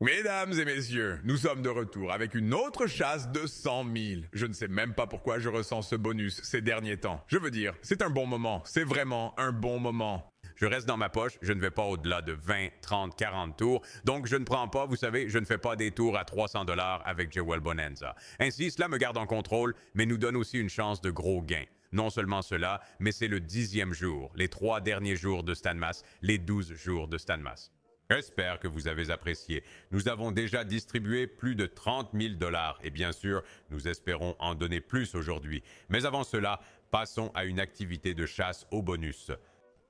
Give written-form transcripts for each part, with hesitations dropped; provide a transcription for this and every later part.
Mesdames et messieurs, nous sommes de retour avec une autre chasse de 100 000. Je ne sais même pas pourquoi je ressens ce bonus ces derniers temps. Je veux dire, c'est un bon moment. C'est vraiment un bon moment. Je reste dans ma poche, je ne vais pas au-delà de 20, 30, 40 tours. Donc je ne prends pas, vous savez, je ne fais pas des tours à 300 $ avec Jewel Bonanza. Ainsi, cela me garde en contrôle, mais nous donne aussi une chance de gros gains. Non seulement cela, mais c'est le 10e jour, les 3 derniers jours de Stanmas, les 12 jours de Stanmas. J'espère que vous avez apprécié. Nous avons déjà distribué plus de 30 000 $ et bien sûr, nous espérons en donner plus aujourd'hui. Mais avant cela, passons à une activité de chasse au bonus.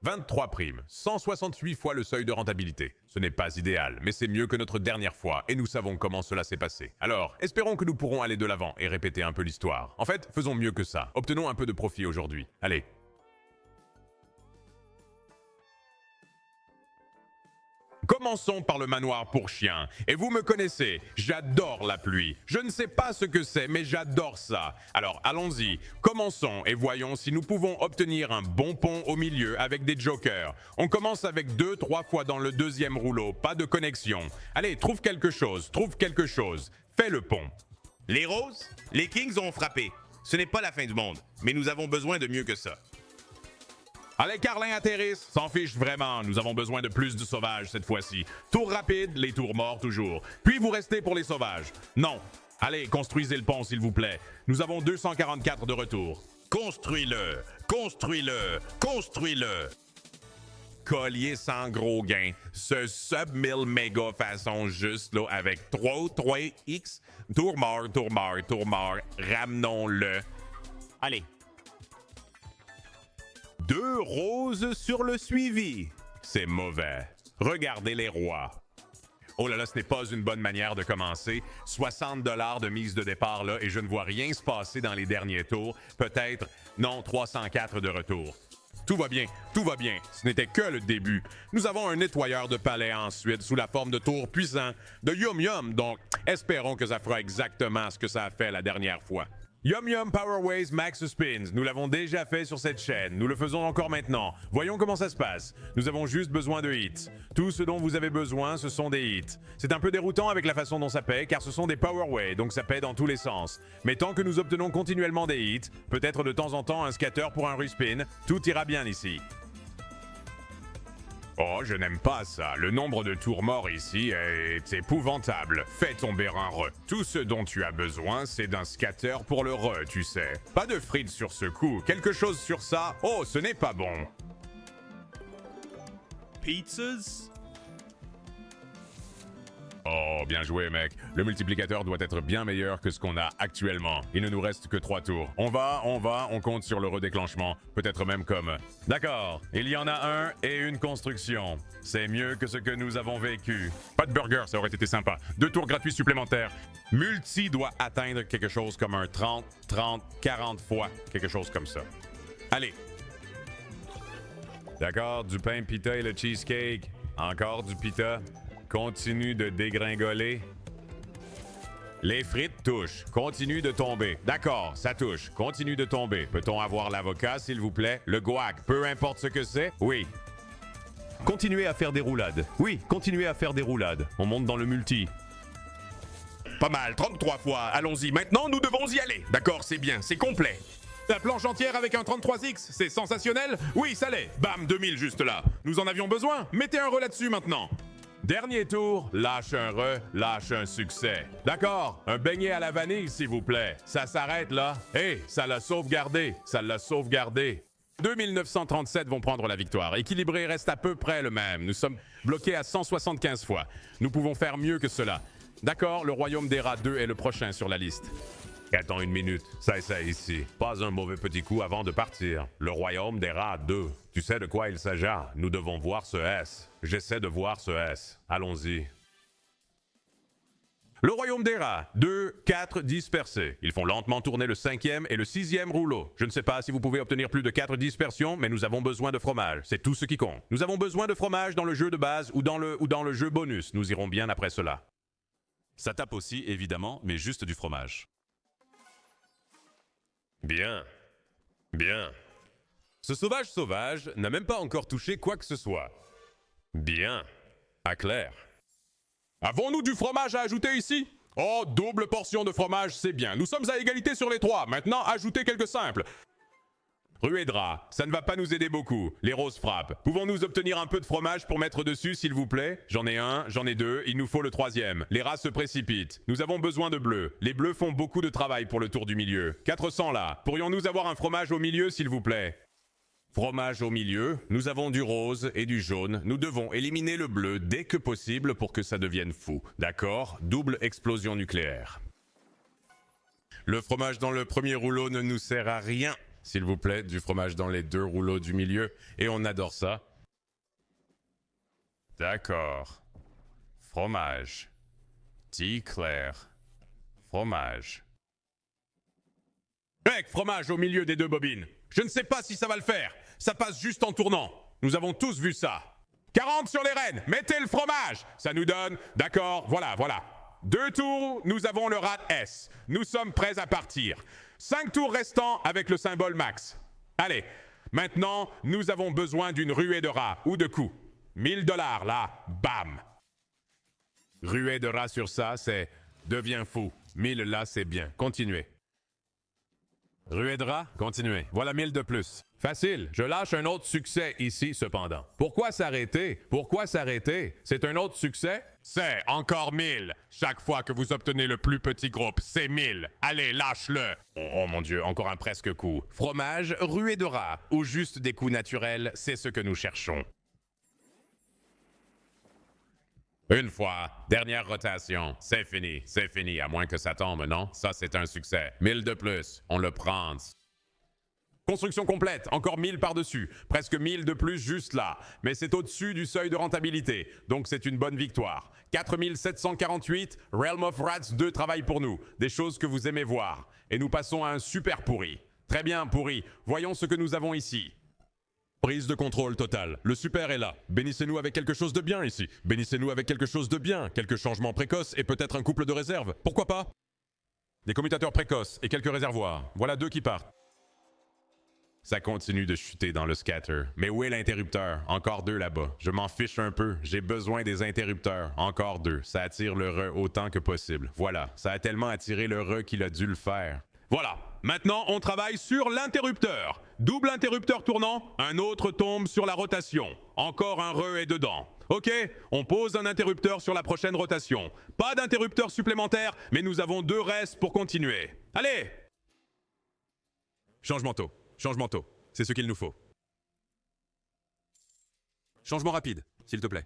23 primes, 168 fois le seuil de rentabilité. Ce n'est pas idéal, mais c'est mieux que notre dernière fois et nous savons comment cela s'est passé. Alors, espérons que nous pourrons aller de l'avant et répéter un peu l'histoire. En fait, faisons mieux que ça. Obtenons un peu de profit aujourd'hui. Allez. Commençons par le manoir pour chiens. Et vous me connaissez, j'adore la pluie. Je ne sais pas ce que c'est, mais j'adore ça. Alors allons-y, commençons et voyons si nous pouvons obtenir un bon pont au milieu avec des jokers. On commence avec 2-3 fois dans le deuxième rouleau, pas de connexion. Allez, trouve quelque chose. Fais le pont. Les Roses, les Kings ont frappé. Ce n'est pas la fin du monde, mais nous avons besoin de mieux que ça. Allez, Carlin atterrisse. S'en fiche vraiment. Nous avons besoin de plus de sauvages cette fois-ci. Tour rapide, les tours morts toujours. Puis vous restez pour les sauvages. Non. Allez, construisez le pont, s'il vous plaît. Nous avons 244 de retour. Construis-le, construis-le, construis-le. Collier sans gros gain. Ce sub 1000 méga façon juste là avec 3X. Tour mort. Ramenons-le. Allez. 2 roses sur le suivi. C'est mauvais. Regardez les rois. Oh là là, ce n'est pas une bonne manière de commencer. 60 $ de mise de départ là et je ne vois rien se passer dans les derniers tours. Peut-être, non, 304 de retour. Tout va bien. Ce n'était que le début. Nous avons un nettoyeur de palais ensuite sous la forme de tours puissants de Yum Yum. Donc, espérons que ça fera exactement ce que ça a fait la dernière fois. Yum Yum Powerways Max Spins, nous l'avons déjà fait sur cette chaîne, nous le faisons encore maintenant. Voyons comment ça se passe. Nous avons juste besoin de hits. Tout ce dont vous avez besoin, ce sont des hits. C'est un peu déroutant avec la façon dont ça paie, car ce sont des Powerways, donc ça paie dans tous les sens. Mais tant que nous obtenons continuellement des hits, peut-être de temps en temps un scatter pour un respin, tout ira bien ici. Oh, je n'aime pas ça. Le nombre de tours morts ici est épouvantable. Fais tomber un re. Tout ce dont tu as besoin, c'est d'un scatter pour le re, tu sais. Pas de frites sur ce coup. Quelque chose sur ça. Oh, ce n'est pas bon. Pizzas? Oh, bien joué, mec. Le multiplicateur doit être bien meilleur que ce qu'on a actuellement. Il ne nous reste que 3 tours. On compte sur le redéclenchement. Peut-être même comme... D'accord, il y en a un et une construction. C'est mieux que ce que nous avons vécu. Pas de burger, ça aurait été sympa. 2 tours gratuits supplémentaires. Multi doit atteindre quelque chose comme un 30, 40 fois. Quelque chose comme ça. Allez. D'accord, du pain pita et le cheesecake. Encore du pita. Continue de dégringoler. Les frites touchent. Continue de tomber. D'accord, ça touche. Continue de tomber. Peut-on avoir l'avocat, s'il vous plaît? Le guac, peu importe ce que c'est? Oui. Continuez à faire des roulades. Oui, continuez à faire des roulades. On monte dans le multi. Pas mal, 33 fois. Allons-y, maintenant nous devons y aller. D'accord, c'est bien, c'est complet. La planche entière avec un 33X, c'est sensationnel? Oui, ça l'est. Bam, 2000 juste là. Nous en avions besoin. Mettez un re là-dessus maintenant. Dernier tour, lâche un re, lâche un succès. D'accord, un beignet à la vanille, s'il vous plaît. Ça s'arrête là. Hé, ça l'a sauvegardé. 2937 vont prendre la victoire. Équilibré reste à peu près le même. Nous sommes bloqués à 175 fois. Nous pouvons faire mieux que cela. D'accord, le royaume des rats 2 est le prochain sur la liste. Attends une minute, ça ici. Pas un mauvais petit coup avant de partir. Le royaume des rats 2. Tu sais de quoi il s'agit? Nous devons voir ce S. J'essaie de voir ce S. Allons-y. Le royaume des rats. 2, 4 dispersés. Ils font lentement tourner le 5e et le 6e rouleau. Je ne sais pas si vous pouvez obtenir plus de 4 dispersions, mais nous avons besoin de fromage. C'est tout ce qui compte. Nous avons besoin de fromage dans le jeu de base ou dans le jeu bonus. Nous irons bien après cela. Ça tape aussi, évidemment, mais juste du fromage. Bien. Ce sauvage n'a même pas encore touché quoi que ce soit. Bien. À clair. Avons-nous du fromage à ajouter ici? Oh, double portion de fromage, c'est bien. Nous sommes à égalité sur les trois. Maintenant, ajoutez quelques simples. Ruée de rat, ça ne va pas nous aider beaucoup. Les roses frappent. Pouvons-nous obtenir un peu de fromage pour mettre dessus, s'il vous plaît? J'en ai un, j'en ai deux, il nous faut le troisième. Les rats se précipitent. Nous avons besoin de bleus. Les bleus font beaucoup de travail pour le tour du milieu. 400 là. Pourrions-nous avoir un fromage au milieu, s'il vous plaît? Fromage au milieu, nous avons du rose et du jaune. Nous devons éliminer le bleu dès que possible pour que ça devienne fou. D'accord? Double explosion nucléaire. Le fromage dans le premier rouleau ne nous sert à rien. S'il vous plaît, du fromage dans les deux rouleaux du milieu. Et on adore ça. D'accord. Fromage. Thé clair. Fromage. Mec, fromage au milieu des deux bobines. Je ne sais pas si ça va le faire. Ça passe juste en tournant. Nous avons tous vu ça. 40 sur les rênes. Mettez le fromage. Ça nous donne... D'accord, voilà. 2 tours, nous avons le rat S. Nous sommes prêts à partir. 5 tours restants avec le symbole max. Allez, maintenant, nous avons besoin d'une ruée de rats ou de coups. 1000 $, là, bam. Ruée de rats sur ça, c'est... Deviens fou. 1000 là, c'est bien. Continuez. Ruée de rat, continuez. Voilà 1000 de plus. Facile, je lâche un autre succès ici cependant. Pourquoi s'arrêter? C'est un autre succès? C'est encore 1000. Chaque fois que vous obtenez le plus petit groupe, c'est 1000. Allez, lâche-le. Oh mon Dieu, encore un presque coup. Fromage, ruée de rat, ou juste des coups naturels, c'est ce que nous cherchons. Une fois, dernière rotation, c'est fini, à moins que ça tombe, non? Ça, c'est un succès. 1000 de plus, on le prend. Construction complète, encore 1000 par-dessus, presque 1000 de plus juste là, mais c'est au-dessus du seuil de rentabilité, donc c'est une bonne victoire. 4748, Realm of Rats 2 travaille pour nous, des choses que vous aimez voir, et nous passons à un super pourri. Très bien, pourri, voyons ce que nous avons ici. Prise de contrôle totale. Le super est là. Bénissez-nous avec quelque chose de bien ici. Bénissez-nous avec quelque chose de bien. Quelques changements précoces et peut-être un couple de réserves. Pourquoi pas? Des commutateurs précoces et quelques réservoirs. Voilà 2 qui partent. Ça continue de chuter dans le scatter. Mais où est l'interrupteur? Encore 2 là-bas. Je m'en fiche un peu. J'ai besoin des interrupteurs. Encore 2. Ça attire le re autant que possible. Voilà. Ça a tellement attiré le re qu'il a dû le faire. Voilà. Maintenant, on travaille sur l'interrupteur. Double interrupteur tournant, un autre tombe sur la rotation. Encore un re est dedans. Ok, on pose un interrupteur sur la prochaine rotation. Pas d'interrupteur supplémentaire, mais nous avons 2 restes pour continuer. Allez! Changement tôt. C'est ce qu'il nous faut. Changement rapide, s'il te plaît.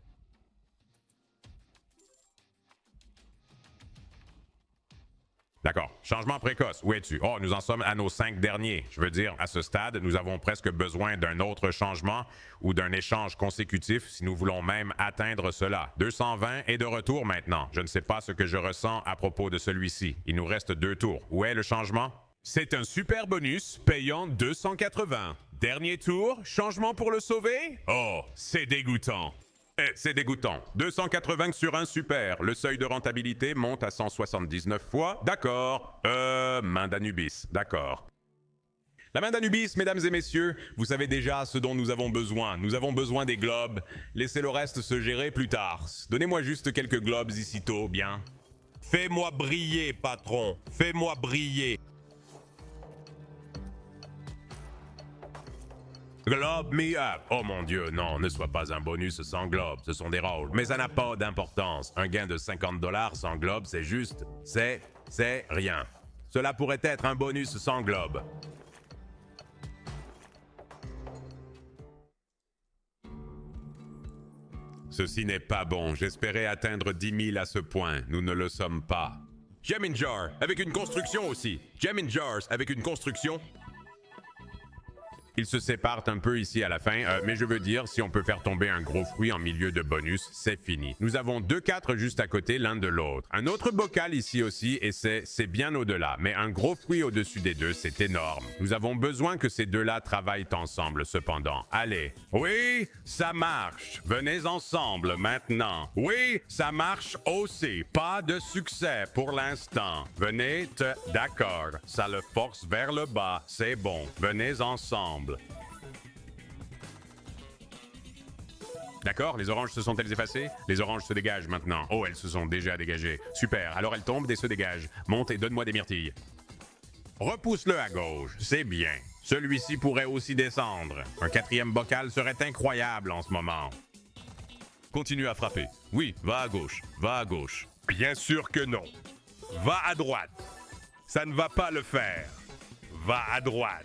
D'accord. Changement précoce. Où es-tu? Oh, nous en sommes à nos 5 derniers. Je veux dire, à ce stade, nous avons presque besoin d'un autre changement ou d'un échange consécutif si nous voulons même atteindre cela. 220 est de retour maintenant. Je ne sais pas ce que je ressens à propos de celui-ci. Il nous reste 2 tours. Où est le changement? C'est un super bonus payant 280. Dernier tour, changement pour le sauver? Oh, c'est dégoûtant. C'est dégoûtant. 280 sur un super. Le seuil de rentabilité monte à 179 fois. D'accord. Main d'Anubis. D'accord. La main d'Anubis, mesdames et messieurs, vous savez déjà ce dont nous avons besoin. Nous avons besoin des globes. Laissez le reste se gérer plus tard. Donnez-moi juste quelques globes ici-tôt, bien. Fais-moi briller, patron. Fais-moi briller. Globe me up. Oh mon Dieu, non, ne sois pas un bonus sans globe. Ce sont des rôles. Mais ça n'a pas d'importance. Un gain de 50 $ sans globe, c'est juste... C'est rien. Cela pourrait être un bonus sans globe. Ceci n'est pas bon. J'espérais atteindre 10 000 à ce point. Nous ne le sommes pas. Gem in Jar, avec une construction aussi. Gem in Jars, avec une construction... Ils se séparent un peu ici à la fin, mais je veux dire, si on peut faire tomber un gros fruit en milieu de bonus, c'est fini. Nous avons 2 4 juste à côté l'un de l'autre. Un autre bocal ici aussi, et c'est bien au-delà. Mais un gros fruit au-dessus des deux, c'est énorme. Nous avons besoin que ces deux-là travaillent ensemble, cependant. Allez. Oui, ça marche. Venez ensemble maintenant. Oui, ça marche aussi. Pas de succès pour l'instant. Venez, d'accord. Ça le force vers le bas. C'est bon. Venez ensemble. D'accord, les oranges se sont-elles effacées? Les oranges se dégagent maintenant. Oh, elles se sont déjà dégagées. Super, alors elles tombent et se dégagent. Monte et donne-moi des myrtilles. Repousse-le à gauche, c'est bien. Celui-ci pourrait aussi descendre. Un 4e bocal serait incroyable en ce moment. Continue à frapper. Oui, va à gauche, va à gauche. Bien sûr que non. Va à droite. Ça ne va pas le faire. Va à droite.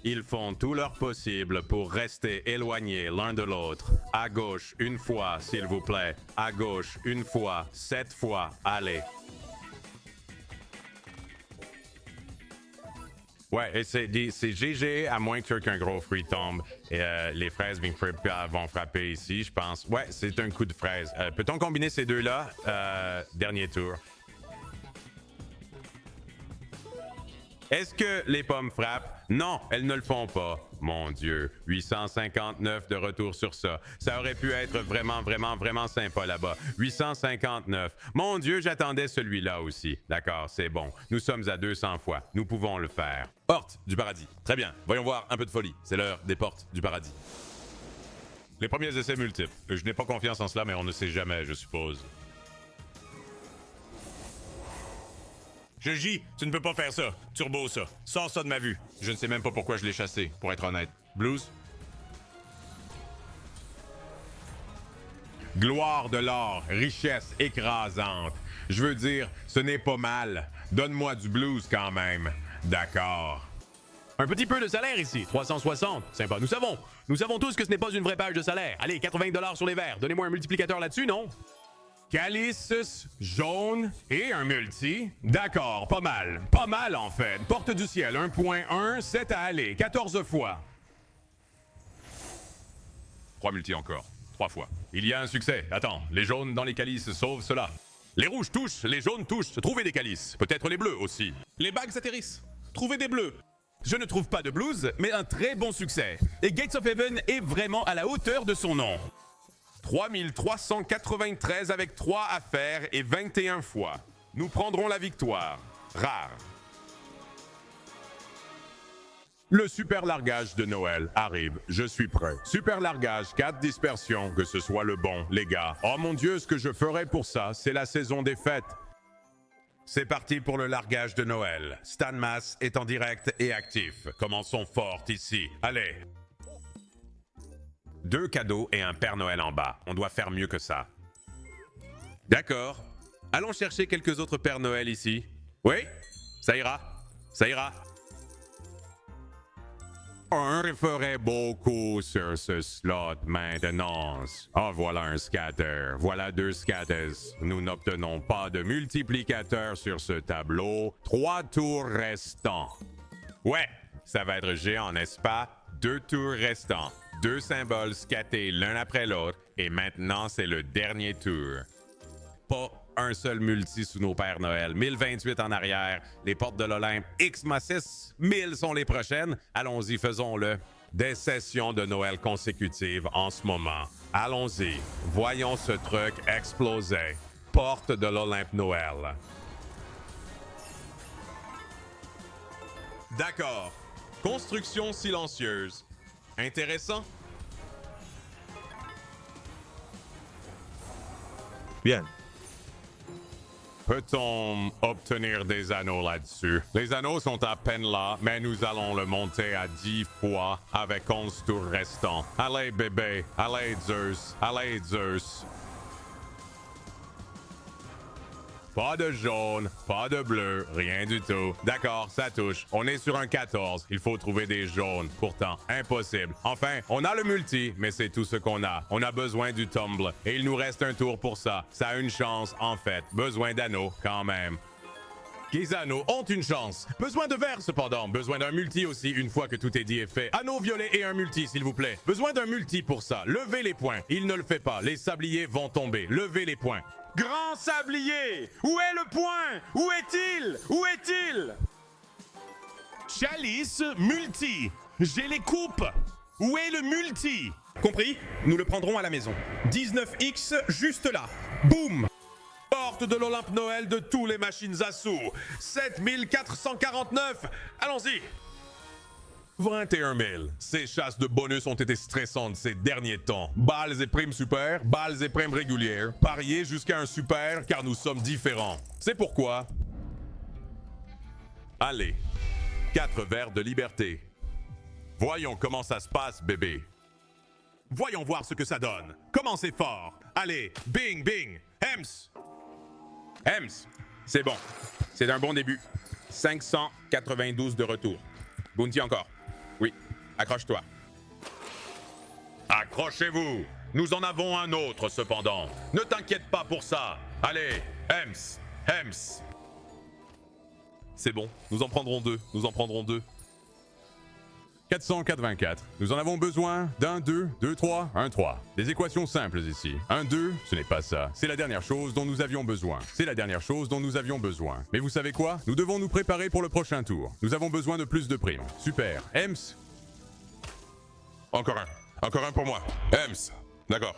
Ils font tout leur possible pour rester éloignés l'un de l'autre. À gauche, une fois, s'il vous plaît. À gauche, une fois, 7 fois. Allez. Ouais, et c'est GG, à moins que qu'un gros fruit tombe. Et les fraises vont frapper ici, je pense. Ouais, c'est un coup de fraise. Peut-on combiner ces deux-là? Dernier tour. Est-ce que les pommes frappent? Non, elles ne le font pas. Mon Dieu, 859 de retour sur ça. Ça aurait pu être vraiment sympa là-bas. 859. Mon Dieu, j'attendais celui-là aussi. D'accord, c'est bon. Nous sommes à 200 fois. Nous pouvons le faire. Porte du paradis. Très bien. Voyons voir un peu de folie. C'est l'heure des portes du paradis. Les premiers essais multiples. Je n'ai pas confiance en cela, mais on ne sait jamais, je suppose. J, tu ne peux pas faire ça. Turbo ça. Sors ça de ma vue. Je ne sais même pas pourquoi je l'ai chassé, pour être honnête. Blues? Gloire de l'or, richesse écrasante. Je veux dire, ce n'est pas mal. Donne-moi du blues quand même. D'accord. Un petit peu de salaire ici, 360. Sympa, nous savons tous que ce n'est pas une vraie page de salaire. Allez, 80$ sur les verres. Donnez-moi un multiplicateur là-dessus, non? Calice, jaune et un multi. D'accord, pas mal. Pas mal en fait. Porte du ciel, 1.1, 7 à aller, 14 fois. 3 multi encore. 3 fois. Il y a un succès. Attends, les jaunes dans les calices sauvent cela. Les rouges touchent, les jaunes touchent. Trouvez des calices. Peut-être les bleus aussi. Les bagues atterrissent. Trouvez des bleus. Je ne trouve pas de blues, mais un très bon succès. Et Gates of Heaven est vraiment à la hauteur de son nom. 3393 avec 3 à faire et 21 fois. Nous prendrons la victoire. Rare. Le super largage de Noël arrive. Je suis prêt. Super largage, 4 dispersions, que ce soit le bon, les gars. Oh mon Dieu, ce que je ferais pour ça, c'est la saison des fêtes. C'est parti pour le largage de Noël. Stan Mass est en direct et actif. Commençons fort ici. Allez. 2 cadeaux et un Père Noël en bas. On doit faire mieux que ça. D'accord. Allons chercher quelques autres Pères Noël ici. Oui, ça ira. Ça ira. On ferait beaucoup sur ce slot maintenance. Ah, voilà un scatter. Voilà 2 scatters. Nous n'obtenons pas de multiplicateur sur ce tableau. 3 tours restants. Ouais, ça va être géant, n'est-ce pas? 2 tours restants. 2 symboles scattés l'un après l'autre. Et maintenant, c'est le dernier tour. Pas un seul multi sous nos Pères Noël. 1028 en arrière. Les portes de l'Olympe X-6. 1000 sont les prochaines. Allons-y, faisons-le. Des sessions de Noël consécutives en ce moment. Allons-y. Voyons ce truc exploser. Porte de l'Olympe Noël. D'accord. Construction silencieuse. Intéressant? Bien. Peut-on obtenir des anneaux là-dessus? Les anneaux sont à peine là, mais nous allons le monter à 10 fois avec 11 tours restants. Allez, bébé. Allez, Zeus. Allez, Zeus. Pas de jaune, pas de bleu, rien du tout. D'accord, ça touche. On est sur un 14. Il faut trouver des jaunes. Pourtant, impossible. Enfin, on a le multi, mais c'est tout ce qu'on a. On a besoin du tumble. Et il nous reste un tour pour ça. Ça a une chance, en fait. Besoin d'anneaux, quand même. Les anneaux ont une chance. Besoin de verre, cependant. Besoin d'un multi aussi, une fois que tout est dit et fait. Anneau violet et un multi, s'il vous plaît. Besoin d'un multi pour ça. Levez les poings. Il ne le fait pas. Les sabliers vont tomber. Levez les poings. Grand sablier! Où est le point? Où est-il? Où est-il? Chalice multi. J'ai les coupes. Où est le multi? Compris? Nous le prendrons à la maison. 19X juste là. Boum! Porte de l'Olympe Noël de tous les machines à sous. 7449. Allons-y. 21 000. Ces chasses de bonus ont été stressantes ces derniers temps. Balles et primes super, balles et primes régulières. Parier jusqu'à un super car nous sommes différents. C'est pourquoi... Allez, 4 verres de liberté. Voyons comment ça se passe, bébé. Voyons voir ce que ça donne. Commencez fort. Allez, bing, bing. Hems. Hems, c'est bon. C'est un bon début. 592 de retour. Bounty encore. Oui, accroche-toi. Accrochez-vous. Nous en avons un autre cependant. Ne t'inquiète pas pour ça. Allez, Hems, Hems. C'est bon, nous en prendrons 2, nous en prendrons 2. 484. Nous en avons besoin d'un 2, 2, 3, 1, 3. Des équations simples ici. Un 2, ce n'est pas ça. C'est la dernière chose dont nous avions besoin. C'est la dernière chose dont nous avions besoin. Mais vous savez quoi? Nous devons nous préparer pour le prochain tour. Nous avons besoin de plus de primes. Super. Hems? Encore un. Encore un pour moi. Hems. D'accord.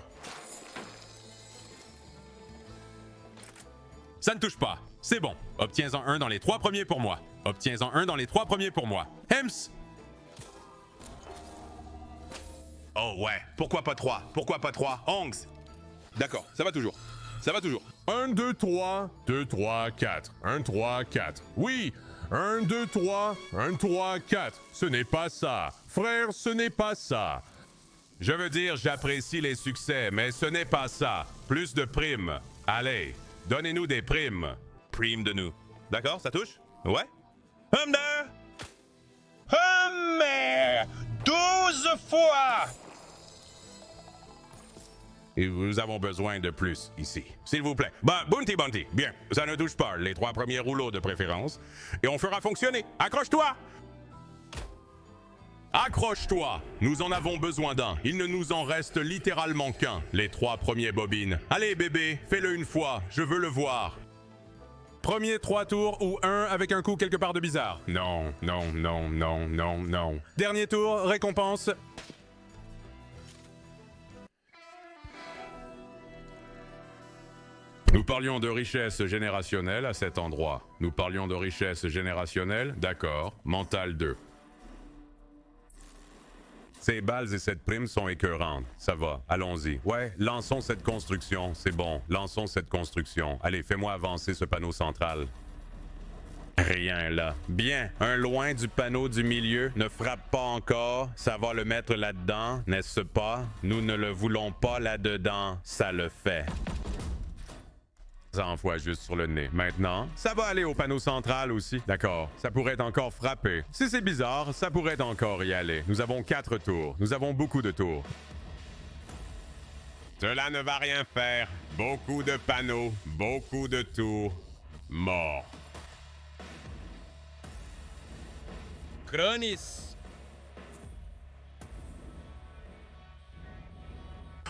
Ça ne touche pas. C'est bon. Obtiens-en un dans les 3 premiers pour moi. Obtiens-en un dans les 3 premiers pour moi. Hems? Oh ouais. Pourquoi pas 3? Pourquoi pas 3? Ongs. D'accord, ça va toujours. Ça va toujours. 1, 2, 3, 2, 3, 4. 1, 3, 4. Oui! 1, 2, 3, 1, 3, 4. Ce n'est pas ça. Frère, ce n'est pas ça. Je veux dire, j'apprécie les succès, mais ce n'est pas ça. Plus de primes. Allez, donnez-nous des primes. Primes de nous. D'accord, ça touche? Ouais? Humder! Hummer! 12 fois! Et nous avons besoin de plus ici. S'il vous plaît. Bah, Bounty Bounty. Bien. Ça ne touche pas. Les 3 premiers rouleaux de préférence. Et on fera fonctionner. Accroche-toi! Accroche-toi! Nous en avons besoin d'un. Il ne nous en reste littéralement qu'un. Les 3 premiers bobines. Allez, bébé, fais-le une fois. Je veux le voir. Premier 3 tours ou 1 avec un coup quelque part de bizarre. Non, non, non, non, non, non. Dernier tour, récompense. Nous parlions de richesse générationnelle à cet endroit. Nous parlions de richesse générationnelle, d'accord. Mental 2. Ces balles et cette prime sont écœurantes. Ça va, allons-y. Ouais, lançons cette construction, c'est bon. Lançons cette construction. Allez, fais-moi avancer ce panneau central. Rien là. Bien, un loin du panneau du milieu. Ne frappe pas encore. Ça va le mettre là-dedans, n'est-ce pas? Nous ne le voulons pas là-dedans. Ça le fait. 100 fois juste sur le nez. Maintenant, ça va aller au panneau central aussi. D'accord, ça pourrait encore frapper. Si c'est bizarre, ça pourrait encore y aller. Nous avons 4 tours. Nous avons beaucoup de tours. Cela ne va rien faire. Beaucoup de panneaux, beaucoup de tours. Mort. Cronis.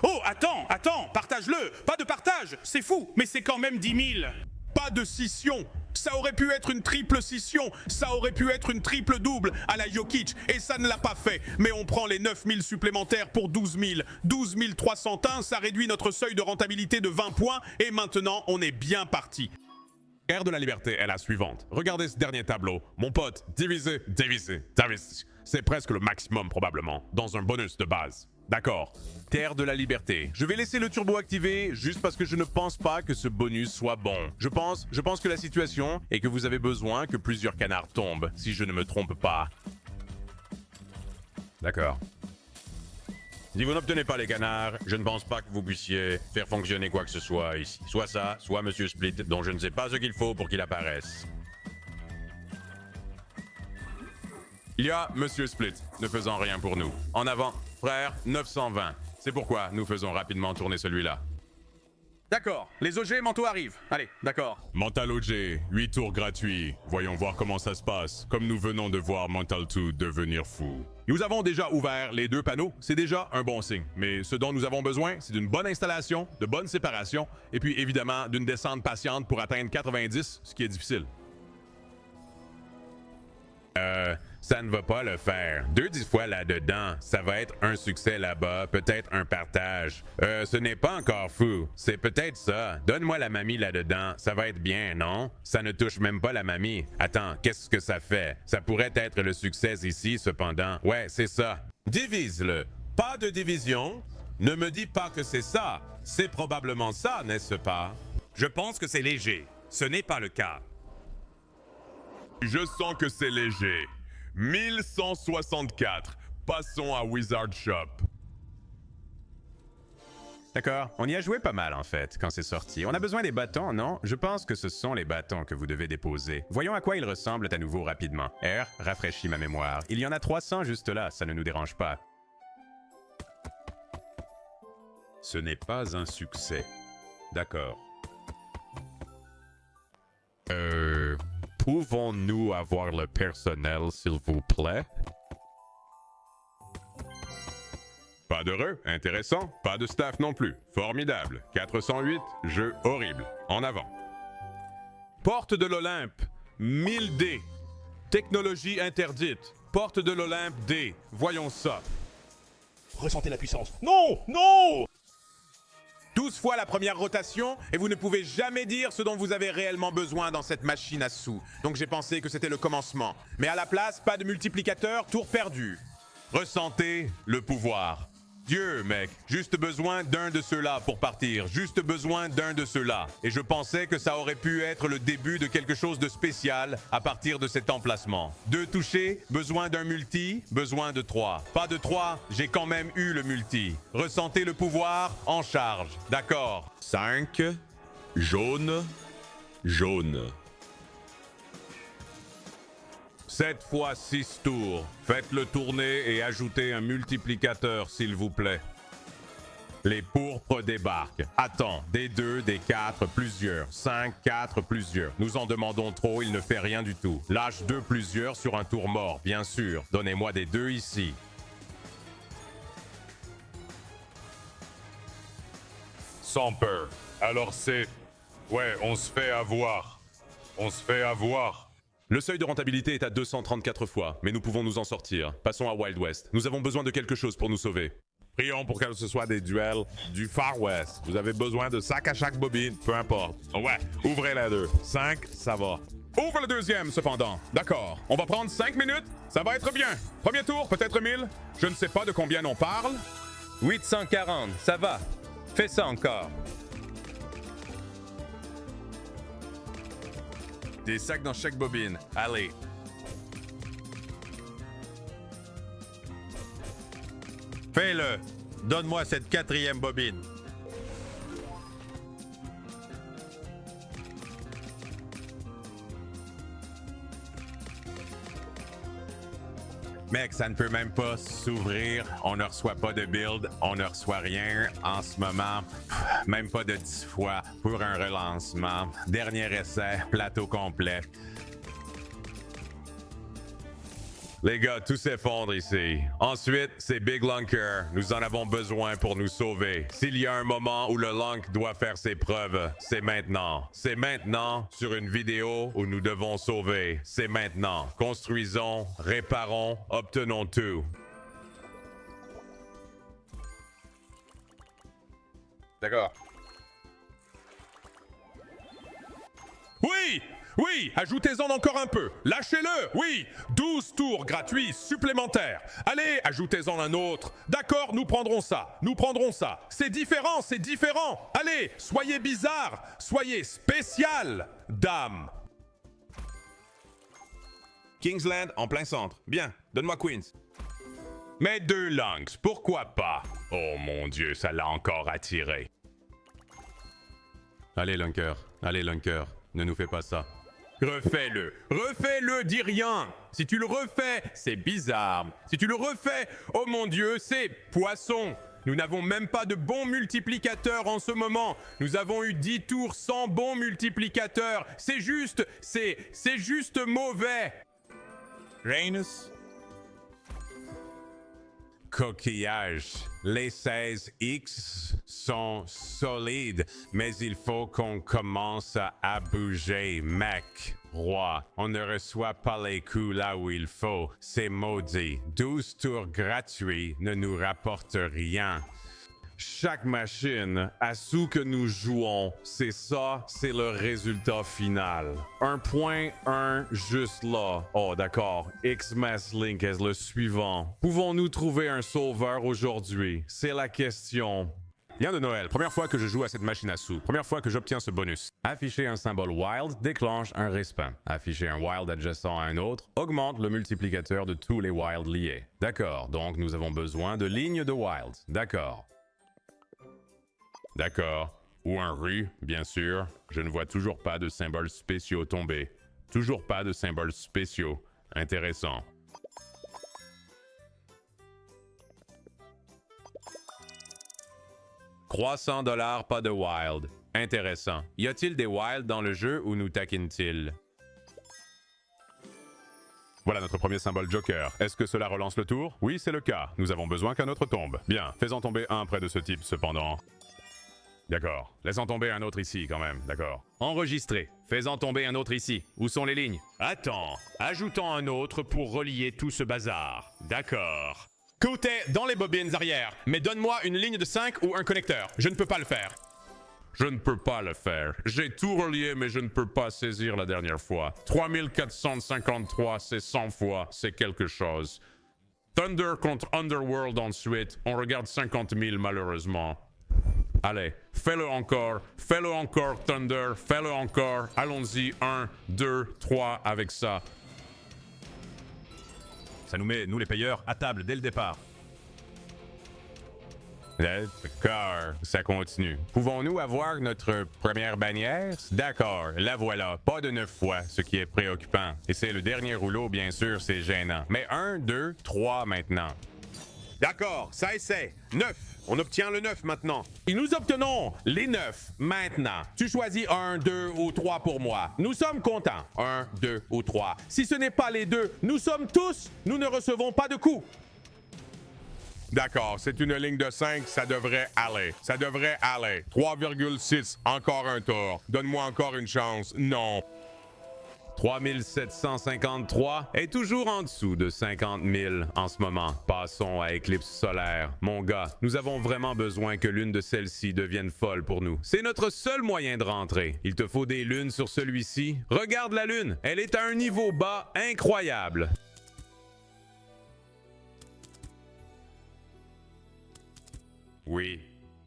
Oh, attends, partage-le. Pas de partage, c'est fou, mais c'est quand même 10 000. Pas de scission. Ça aurait pu être une triple scission. Ça aurait pu être une triple double à la Jokic. Et ça ne l'a pas fait. Mais on prend les 9 000 supplémentaires pour 12 000. 12 301, ça réduit notre seuil de rentabilité de 20 points. Et maintenant, on est bien parti. Guerre de la liberté est la suivante. Regardez ce dernier tableau. Mon pote, divisé. C'est presque le maximum probablement, dans un bonus de base. D'accord. Terre de la liberté. Je vais laisser le turbo activé juste parce que je ne pense pas que ce bonus soit bon. Je pense que la situation est que vous avez besoin que plusieurs canards tombent, si je ne me trompe pas. D'accord. Si vous n'obtenez pas les canards, je ne pense pas que vous puissiez faire fonctionner quoi que ce soit ici. Soit ça, soit Monsieur Split, dont je ne sais pas ce qu'il faut pour qu'il apparaisse. Il y a Monsieur Split, ne faisant rien pour nous. En avant, frère, 920. C'est pourquoi nous faisons rapidement tourner celui-là. D'accord, les OG manteaux arrivent. Allez, d'accord. Mental OG, 8 tours gratuits. Voyons voir comment ça se passe, comme nous venons de voir Mental 2 devenir fou. Nous avons déjà ouvert les 2 panneaux, c'est déjà un bon signe. Mais ce dont nous avons besoin, c'est d'une bonne installation, de bonne séparation, et puis évidemment d'une descente patiente pour atteindre 90, ce qui est difficile. Ça ne va pas le faire. 10 fois là-dedans, ça va être un succès là-bas, peut-être un partage. Ce n'est pas encore fou. C'est peut-être ça. Donne-moi la mamie là-dedans, ça va être bien, non? Ça ne touche même pas la mamie. Attends, qu'est-ce que ça fait? Ça pourrait être le succès ici, cependant. Ouais, c'est ça. Divise-le. Pas de division. Ne me dis pas que c'est ça. C'est probablement ça, n'est-ce pas? Je pense que c'est léger. Ce n'est pas le cas. Je sens que c'est léger. 1164. Passons à Wizard Shop. D'accord, on y a joué pas mal en fait, quand c'est sorti. On a besoin des bâtons, non? Je pense que ce sont les bâtons que vous devez déposer. Voyons à quoi ils ressemblent à nouveau rapidement. R, rafraîchis ma mémoire. Il y en a 300 juste là, ça ne nous dérange pas. Ce n'est pas un succès. D'accord. Pouvons-nous avoir le personnel, s'il vous plaît? Pas d'heureux, intéressant. Pas de staff non plus. Formidable. 408, jeu horrible. En avant. Porte de l'Olympe. 1000 D. Technologie interdite. Porte de l'Olympe D. Voyons ça. Ressentez la puissance. Non! Non! 12 fois la première rotation et vous ne pouvez jamais dire ce dont vous avez réellement besoin dans cette machine à sous. Donc j'ai pensé que c'était le commencement. Mais à la place, pas de multiplicateur, tour perdu. Ressentez le pouvoir. Dieu, mec, juste besoin d'un de ceux-là pour partir. Juste besoin d'un de ceux-là. Et je pensais que ça aurait pu être le début de quelque chose de spécial à partir de cet emplacement. 2 touchés, besoin d'un multi, besoin de 3. Pas de 3, j'ai quand même eu le multi. Ressentez le pouvoir en charge. D'accord. 5. Jaune. Jaune. 7 fois 6 tours. Faites-le tourner et ajoutez un multiplicateur, s'il vous plaît. Les pourpres débarquent. Attends, des 2, des 4, plusieurs. 5, 4, plusieurs. Nous en demandons trop, il ne fait rien du tout. Lâche 2 plusieurs sur un tour mort, bien sûr. Donnez-moi des 2 ici. Sans peur. Alors c'est... Ouais, on se fait avoir. On se fait avoir. Le seuil de rentabilité est à 234 fois, mais nous pouvons nous en sortir. Passons à Wild West. Nous avons besoin de quelque chose pour nous sauver. Prions pour que ce soit des duels du Far West. Vous avez besoin de 5 à chaque bobine, peu importe. Ouais, ouvrez les 2. 5, ça va. Ouvre le deuxième, cependant. D'accord. On va prendre 5 minutes. Ça va être bien. Premier tour, peut-être 1000. Je ne sais pas de combien on parle. 840, ça va. Fais ça encore. Des sacs dans chaque bobine. Allez. Fais-le. Donne-moi cette 4e bobine. Mec, ça ne peut même pas s'ouvrir. On ne reçoit pas de build. On ne reçoit rien en ce moment. Même pas de 10 fois pour un relancement. Dernier essai, plateau complet. Les gars, tout s'effondre ici. Ensuite, c'est Big Lunker. Nous en avons besoin pour nous sauver. S'il y a un moment où le Lunk doit faire ses preuves, c'est maintenant. C'est maintenant sur une vidéo où nous devons sauver. C'est maintenant. Construisons, réparons, obtenons tout. D'accord. Oui! Oui, ajoutez-en encore un peu. Lâchez-le, oui. 12 tours gratuits supplémentaires. Allez, ajoutez-en un autre. D'accord, nous prendrons ça. Nous prendrons ça. C'est différent, c'est différent. Allez, soyez bizarre. Soyez spécial, dame. Kingsland en plein centre. Bien, donne-moi Queens. Mais 2 Lunks, pourquoi pas? Oh mon Dieu, ça l'a encore attiré. Allez, Lunker. Allez, Lunker. Ne nous fais pas ça. Refais-le. Refais-le, dis rien. Si tu le refais, c'est bizarre. Si tu le refais, oh mon Dieu, c'est poisson. Nous n'avons même pas de bons multiplicateurs en ce moment. Nous avons eu 10 tours sans bons multiplicateurs. C'est juste mauvais. Rhaenys. coquillage. Les 16X sont solides, mais il faut qu'on commence à bouger, mec. Roi, on ne reçoit pas les coups là où il faut. C'est maudit. 12 tours gratuits ne nous rapportent rien. Chaque machine, à sous que nous jouons, c'est ça, c'est le résultat final. 1.1 juste là. Oh d'accord, Xmas Link est le suivant. Pouvons-nous trouver un sauveur aujourd'hui? C'est la question. Bien de Noël, première fois que je joue à cette machine à sous, première fois que j'obtiens ce bonus. Afficher un symbole wild déclenche un respawn. Afficher un wild adjacent à un autre augmente le multiplicateur de tous les wilds liés. D'accord, donc nous avons besoin de lignes de wild. D'accord. D'accord. Ou un rue, bien sûr. Je ne vois toujours pas de symboles spéciaux tomber. Toujours pas de symboles spéciaux. Intéressant. $300, pas de wild. Intéressant. Y a-t-il des wild dans le jeu ou nous taquine-t-il? Voilà notre premier symbole Joker. Est-ce que cela relance le tour? Oui, c'est le cas. Nous avons besoin qu'un autre tombe. Bien, faisons tomber un près de ce type cependant. D'accord. Laissons tomber un autre ici quand même, d'accord. Enregistré. Faisons tomber un autre ici. Où sont les lignes? Attends. Ajoutons un autre pour relier tout ce bazar. D'accord. Côté dans les bobines arrière, mais donne-moi une ligne de 5 ou un connecteur. Je ne peux pas le faire. Je ne peux pas le faire. J'ai tout relié, mais je ne peux pas saisir la dernière fois. 3453, c'est 100 fois, c'est quelque chose. Thunder contre Underworld ensuite. On regarde 50 000 malheureusement. Allez, fais-le encore, Thunder, fais-le encore. Allons-y, 1, 2, 3 avec ça. Ça nous met, nous les payeurs, à table dès le départ. D'accord, ça continue. Pouvons-nous avoir notre première bannière? D'accord, la voilà. Pas de 9 fois, ce qui est préoccupant. Et c'est le dernier rouleau, bien sûr, c'est gênant. Mais 1, 2, 3 maintenant. D'accord, ça essaie. 9. On obtient le 9 maintenant. Et nous obtenons les 9 maintenant. Tu choisis 1, 2 ou 3 pour moi. Nous sommes contents. 1, 2 ou 3. Si ce n'est pas les deux, nous sommes tous, nous ne recevons pas de coups. D'accord, c'est une ligne de 5, ça devrait aller. Ça devrait aller. 3,6, encore un tour. Donne-moi encore une chance. Non. 3753 est toujours en dessous de 50 000 en ce moment. Passons à Éclipse solaire. Mon gars, nous avons vraiment besoin que l'une de celles-ci devienne folle pour nous. C'est notre seul moyen de rentrer. Il te faut des lunes sur celui-ci. Regarde la lune, elle est à un niveau bas incroyable. Oui,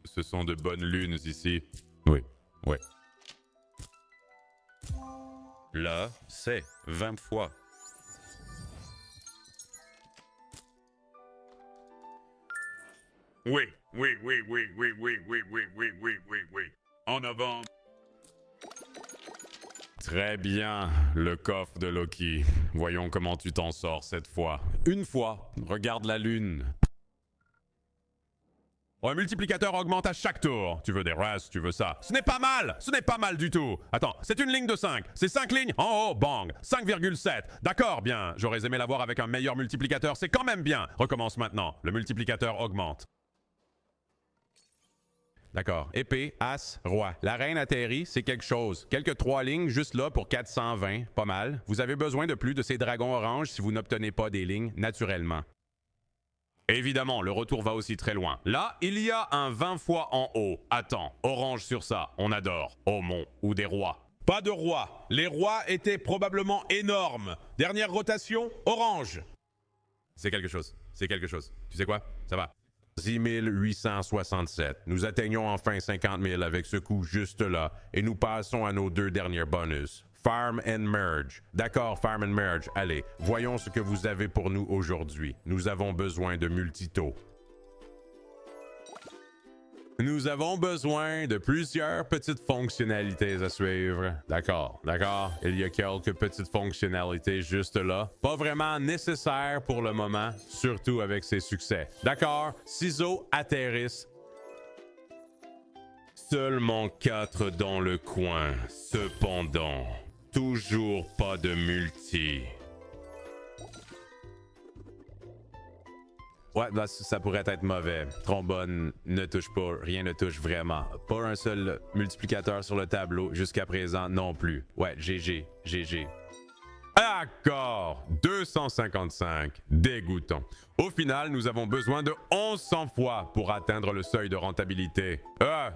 ce sont de bonnes lunes ici. Oui. Là, c'est 20 fois. Oui. En avant. Très bien, le coffre de Loki. Voyons comment tu t'en sors cette fois. Une fois, regarde la lune. Un multiplicateur augmente à chaque tour. Tu veux des races, tu veux ça. Ce n'est pas mal du tout. Attends, c'est une ligne de 5. C'est 5 lignes en haut, bang. 5,7. D'accord, bien. J'aurais aimé l'avoir avec un meilleur multiplicateur, c'est quand même bien. Recommence maintenant. Le multiplicateur augmente. D'accord. Épée, as, roi. La reine atterrit, c'est quelque chose. Quelques 3 lignes juste là pour 420. Pas mal. Vous avez besoin de plus de ces dragons oranges si vous n'obtenez pas des lignes naturellement. Évidemment, le retour va aussi très loin. Là, il y a un 20 fois en haut. Attends, orange sur ça, on adore. Aumont ou des rois. Pas de rois. Les rois étaient probablement énormes. Dernière rotation, orange. C'est quelque chose. Tu sais quoi? Ça va. 6867. Nous atteignons enfin 50 000 avec ce coup juste là. Et nous passons à nos 2 derniers bonus. Farm and Merge. D'accord, Farm and Merge. Allez, voyons ce que vous avez pour nous aujourd'hui. Nous avons besoin de multito. Nous avons besoin de plusieurs petites fonctionnalités à suivre. D'accord. Il y a quelques petites fonctionnalités juste là. Pas vraiment nécessaires pour le moment, surtout avec ses succès. D'accord, ciseaux atterrissent. Seulement 4 dans le coin. Cependant, toujours pas de multi. Ouais, bah, ça pourrait être mauvais. Trombone ne touche pas, rien ne touche vraiment. Pas un seul multiplicateur sur le tableau jusqu'à présent non plus. Ouais, GG, GG. D'accord, 255, dégoûtant. Au final, nous avons besoin de 1100 fois pour atteindre le seuil de rentabilité.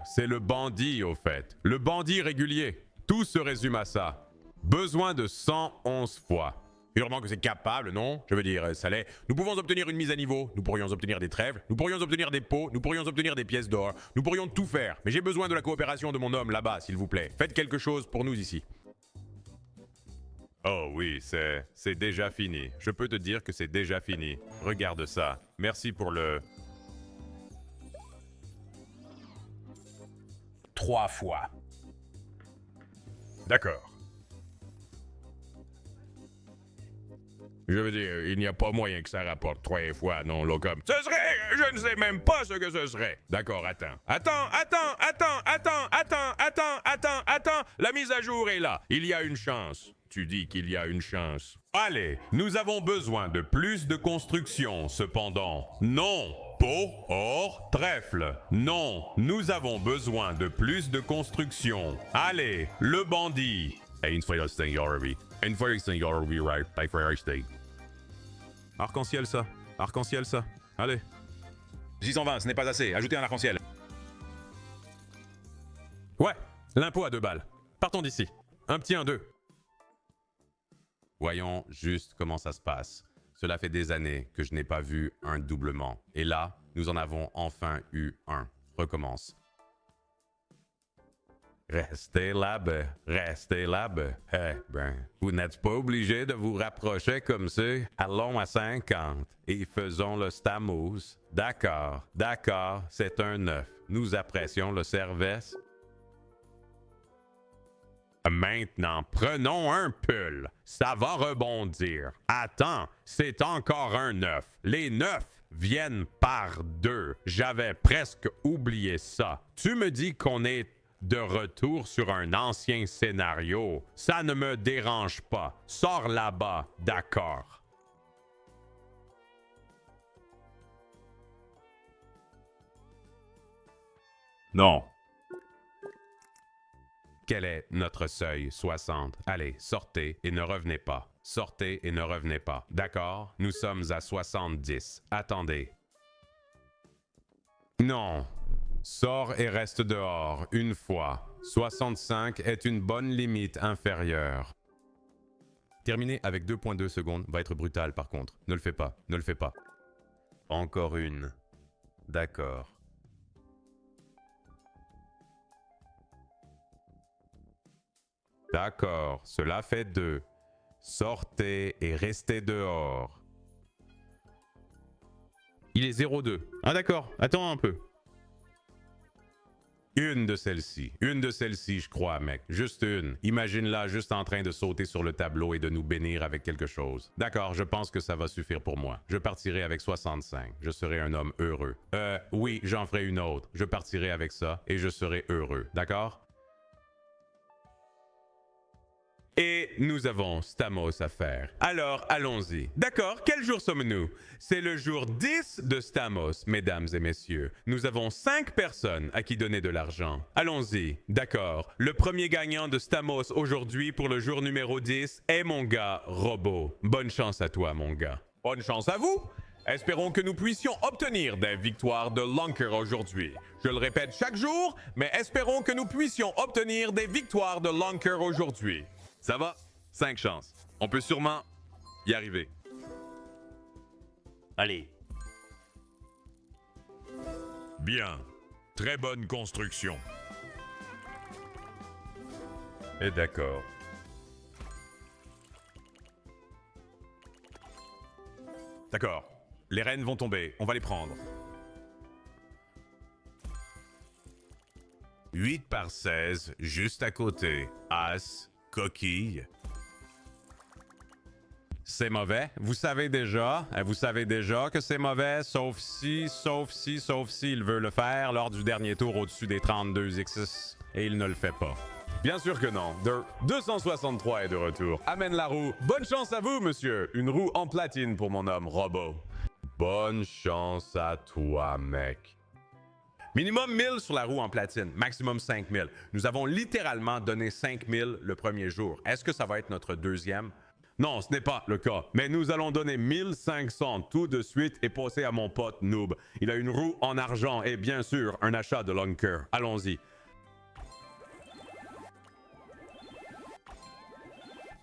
C'est le bandit au fait. Le bandit régulier. Tout se résume à ça. Besoin de 111 fois. Sûrement que c'est capable, non? Je veux dire, ça l'est. Nous pouvons obtenir une mise à niveau, nous pourrions obtenir des trêves, nous pourrions obtenir des pots, nous pourrions obtenir des pièces d'or, nous pourrions tout faire. Mais j'ai besoin de la coopération de mon homme là-bas, s'il vous plaît. Faites quelque chose pour nous ici. Oh oui, c'est déjà fini. Je peux te dire que c'est déjà fini. Regarde ça. Merci pour le... 3 fois. D'accord. Je veux dire, il n'y a pas moyen que ça rapporte 3 fois, non, là, comme... Ce serait... Je ne sais même pas ce que ce serait. D'accord, attends. Attends. La mise à jour est là. Il y a une chance. Tu dis qu'il y a une chance. Allez, nous avons besoin de plus de construction, cependant. Non, pot, or, trèfle. Non, nous avons besoin de plus de construction. Allez, le bandit. Arc-en-ciel ça. Arc-en-ciel ça. Allez. 620, ce n'est pas assez. Ajoutez un arc-en-ciel. Ouais, l'impôt à 2 balles. Partons d'ici. Un petit 1-2. Voyons juste comment ça se passe. Cela fait des années que je n'ai pas vu un doublement. Et là, nous en avons enfin eu un. Recommence. Restez là-bas, restez là-bas. Vous n'êtes pas obligé de vous rapprocher comme ça. Allons à 50 et faisons le Stamos. D'accord, c'est un 9. Nous apprécions le service. Maintenant, prenons un pull. Ça va rebondir. Attends, c'est encore un 9. Les 9 viennent par 2. J'avais presque oublié ça. Tu me dis qu'on est de retour sur un ancien scénario. Ça ne me dérange pas. Sors là-bas, d'accord. Non. Quel est notre seuil? 60. Allez, sortez et ne revenez pas. Sortez et ne revenez pas. D'accord? Nous sommes à 70. Attendez. Non. Sors et reste dehors, une fois. 65 est une bonne limite inférieure. Terminer avec 2.2 secondes va être brutal par contre. Ne le fais pas, ne le fais pas. Encore une. D'accord. D'accord, cela fait 2. Sortez et restez dehors. Il est 0,2. Ah d'accord, attends un peu. Une de celles-ci, je crois, mec. Juste une. Imagine-la juste en train de sauter sur le tableau et de nous bénir avec quelque chose. D'accord, je pense que ça va suffire pour moi. Je partirai avec 65. Je serai un homme heureux. Oui, j'en ferai une autre. Je partirai avec ça et je serai heureux. D'accord? Et nous avons Stamos à faire. Alors, allons-y. D'accord, quel jour sommes-nous? C'est le jour 10 de Stamos, mesdames et messieurs. Nous avons 5 personnes à qui donner de l'argent. Allons-y. D'accord. Le premier gagnant de Stamos aujourd'hui pour le jour numéro 10 est mon gars Robot. Bonne chance à toi, mon gars. Bonne chance à vous. Espérons que nous puissions obtenir des victoires de Lunker aujourd'hui. Je le répète chaque jour, mais espérons que nous puissions obtenir des victoires de Lunker aujourd'hui. Ça va? 5 chances. On peut sûrement y arriver. Allez. Bien. Très bonne construction. Et d'accord. D'accord. Les rennes vont tomber. On va les prendre. 8 par 16, juste à côté. As. Coquille. C'est mauvais. Vous savez déjà que c'est mauvais, sauf si il veut le faire lors du dernier tour au-dessus des 32x et il ne le fait pas. Bien sûr que non. 263 est de retour. Amène la roue. Bonne chance à vous, monsieur. Une roue en platine pour mon homme Robot. Bonne chance à toi, mec. Minimum 1000 sur la roue en platine, maximum 5000. Nous avons littéralement donné 5000 le premier jour. Est-ce que ça va être notre deuxième? Non, ce n'est pas le cas. Mais nous allons donner 1500 tout de suite et passer à mon pote Noob. Il a une roue en argent et bien sûr un achat de Lunker. Allons-y.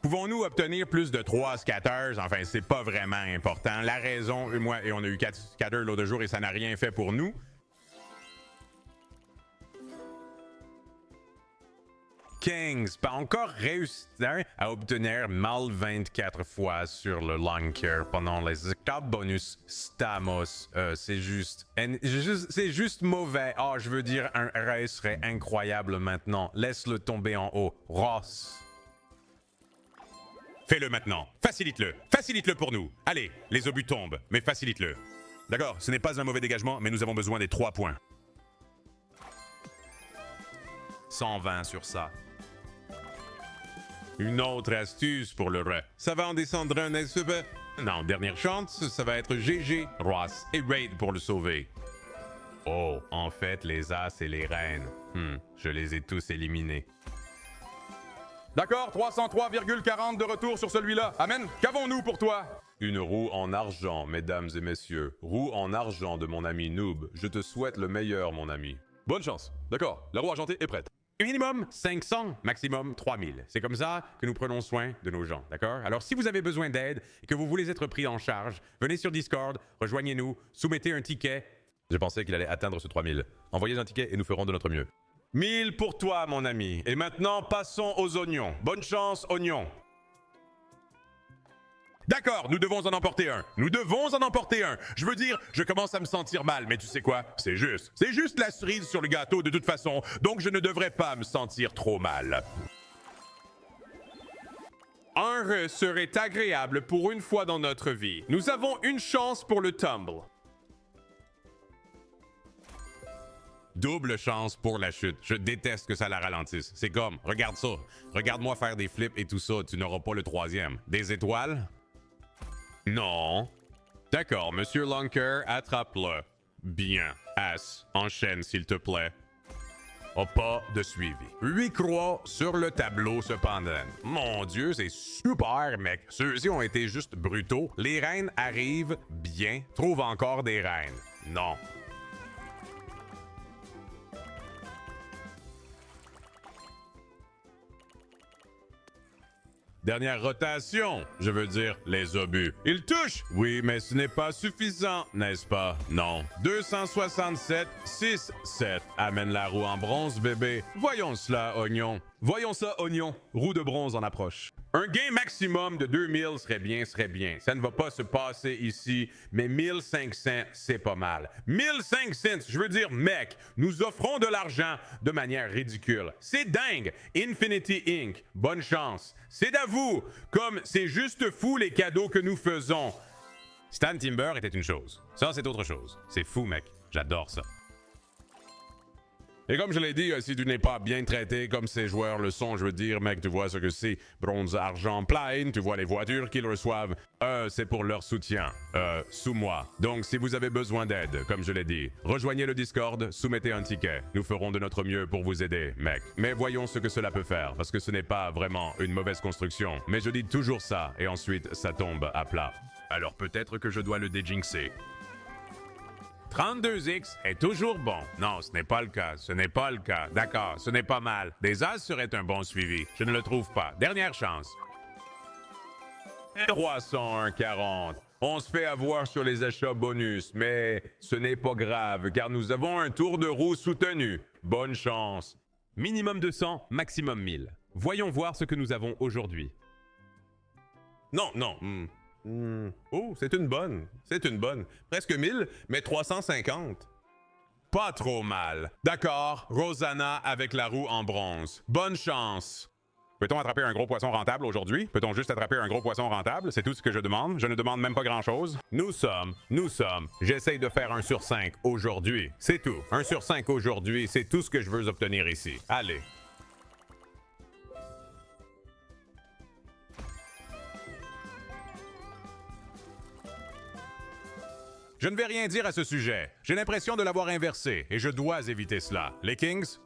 Pouvons-nous obtenir plus de 3 scatters? Enfin, c'est pas vraiment important. La raison, moi, et on a eu 4 scatters l'autre jour et ça n'a rien fait pour nous. Kings, pas encore réussi à obtenir mal 24 fois sur le Lunker pendant les cartes bonus Stamos. C'est juste mauvais. Oh, je veux dire, un race serait incroyable maintenant. Laisse-le tomber en haut. Ross. Fais-le maintenant. Facilite-le. Facilite-le pour nous. Allez, les obus tombent, mais facilite-le. D'accord, ce n'est pas un mauvais dégagement, mais nous avons besoin des 3 points. 120 sur ça. Une autre astuce pour le re. Ça va en descendre un SEP. Non, dernière chance, ça va être GG, Ross et Raid pour le sauver. Oh, en fait, les As et les Reines. Je les ai tous éliminés. D'accord, 303,40 de retour sur celui-là. Amen. Qu'avons-nous pour toi? Une roue en argent, mesdames et messieurs. Roue en argent de mon ami Noob. Je te souhaite le meilleur, mon ami. Bonne chance. D'accord, la roue argentée est prête. Minimum 500, maximum 3000. C'est comme ça que nous prenons soin de nos gens, d'accord? Alors, si vous avez besoin d'aide et que vous voulez être pris en charge, venez sur Discord, rejoignez-nous, soumettez un ticket. Je pensais qu'il allait atteindre ce 3000. Envoyez un ticket et nous ferons de notre mieux. 1000 pour toi, mon ami. Et maintenant, passons aux oignons. Bonne chance, oignons. D'accord, nous devons en emporter un. Nous devons en emporter un. Je veux dire, je commence à me sentir mal, mais tu sais quoi? C'est juste. C'est juste la cerise sur le gâteau de toute façon, donc je ne devrais pas me sentir trop mal. Un re serait agréable pour une fois dans notre vie. Nous avons une chance pour le tumble. Double chance pour la chute. Je déteste que ça la ralentisse. C'est comme, regarde ça. Regarde-moi faire des flips et tout ça. Tu n'auras pas le troisième. Des étoiles? Non. D'accord, Monsieur Lunker, attrape-le. Bien. As, enchaîne s'il te plaît. Oh, pas de suivi. 8 croix sur le tableau cependant. Mon Dieu, c'est super, mec. Ceux-ci ont été juste brutaux. Les reines arrivent bien. Trouve encore des reines. Non. Dernière rotation, je veux dire les obus. Il touche! Oui, mais ce n'est pas suffisant, n'est-ce pas? Non. 267, 6, 7. Amène la roue en bronze, bébé. Voyons cela, oignon. Voyons ça, oignon. Roue de bronze en approche. Un gain maximum de 2000 serait bien, serait bien. Ça ne va pas se passer ici, mais 1500, c'est pas mal. 1500, je veux dire, mec, nous offrons de l'argent de manière ridicule. C'est dingue. Infinity Inc., bonne chance. C'est à vous. Comme c'est juste fou les cadeaux que nous faisons. Stan Timber était une chose. Ça, c'est autre chose. C'est fou, mec. J'adore ça. Et comme je l'ai dit, si tu n'es pas bien traité comme ces joueurs le sont, je veux dire, mec, tu vois ce que c'est. Bronze, argent, plaine, tu vois les voitures qu'ils reçoivent. C'est pour leur soutien. Sous moi. Donc, si vous avez besoin d'aide, comme je l'ai dit, rejoignez le Discord, soumettez un ticket. Nous ferons de notre mieux pour vous aider, mec. Mais voyons ce que cela peut faire, parce que ce n'est pas vraiment une mauvaise construction. Mais je dis toujours ça, et ensuite, ça tombe à plat. Alors peut-être que je dois le déjinxer. 32X est toujours bon. Non, ce n'est pas le cas. Ce n'est pas le cas. D'accord, ce n'est pas mal. Des As serait un bon suivi. Je ne le trouve pas. Dernière chance. 301,40. On se fait avoir sur les achats bonus, mais ce n'est pas grave, car nous avons un tour de roue soutenu. Bonne chance. Minimum 200, maximum 1000. Voyons voir ce que nous avons aujourd'hui. Non. Oh, c'est une bonne. C'est une bonne. Presque 1000, mais 350. Pas trop mal. D'accord, Rosanna avec la roue en bronze. Bonne chance. Peut-on attraper un gros poisson rentable aujourd'hui? Peut-on juste attraper un gros poisson rentable? C'est tout ce que je demande. Je ne demande même pas grand-chose. Nous sommes. J'essaye de faire 1 sur 5 aujourd'hui. C'est tout. 1 sur 5 aujourd'hui, c'est tout ce que je veux obtenir ici. Allez. Je ne vais rien dire à ce sujet. J'ai l'impression de l'avoir inversé et je dois éviter cela. Les Kings?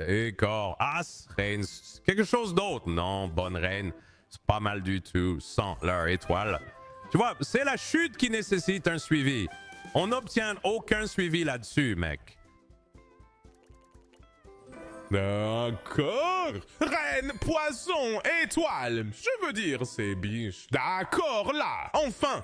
Et corps, as, reine, quelque chose d'autre. Non, bonne reine, c'est pas mal du tout, sans leur étoile. Tu vois, c'est la chute qui nécessite un suivi. On n'obtient aucun suivi là-dessus, mec. D'accord. Reine, poisson, étoile. Je veux dire, c'est biche. D'accord, là. Enfin,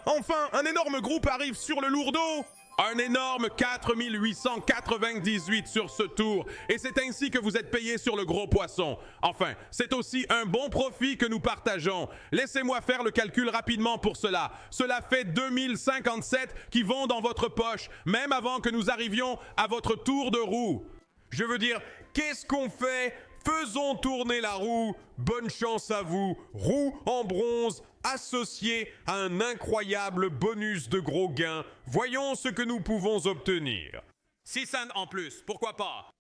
un énorme groupe arrive sur le lourdeau. Un énorme 4898 sur ce tour. Et c'est ainsi que vous êtes payé sur le gros poisson. Enfin, c'est aussi un bon profit que nous partageons. Laissez-moi faire le calcul rapidement pour cela. Cela fait 2057 qui vont dans votre poche, même avant que nous arrivions à votre tour de roue. Je veux dire, qu'est-ce qu'on fait? Faisons tourner la roue. Bonne chance à vous. Roue en bronze associée à un incroyable bonus de gros gains. Voyons ce que nous pouvons obtenir. 6 cents en plus, pourquoi pas?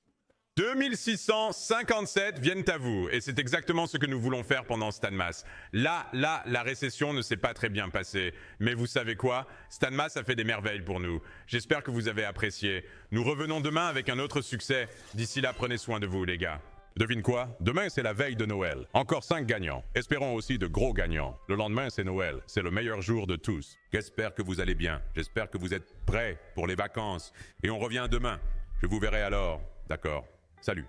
2657 viennent à vous, et c'est exactement ce que nous voulons faire pendant Stanmas. Là, la récession ne s'est pas très bien passée, mais vous savez quoi? Stanmas a fait des merveilles pour nous. J'espère que vous avez apprécié. Nous revenons demain avec un autre succès. D'ici là, prenez soin de vous, les gars. Devine quoi? Demain, c'est la veille de Noël. Encore 5 gagnants. Espérons aussi de gros gagnants. Le lendemain, c'est Noël. C'est le meilleur jour de tous. J'espère que vous allez bien. J'espère que vous êtes prêts pour les vacances. Et on revient demain. Je vous verrai alors. D'accord. Salut.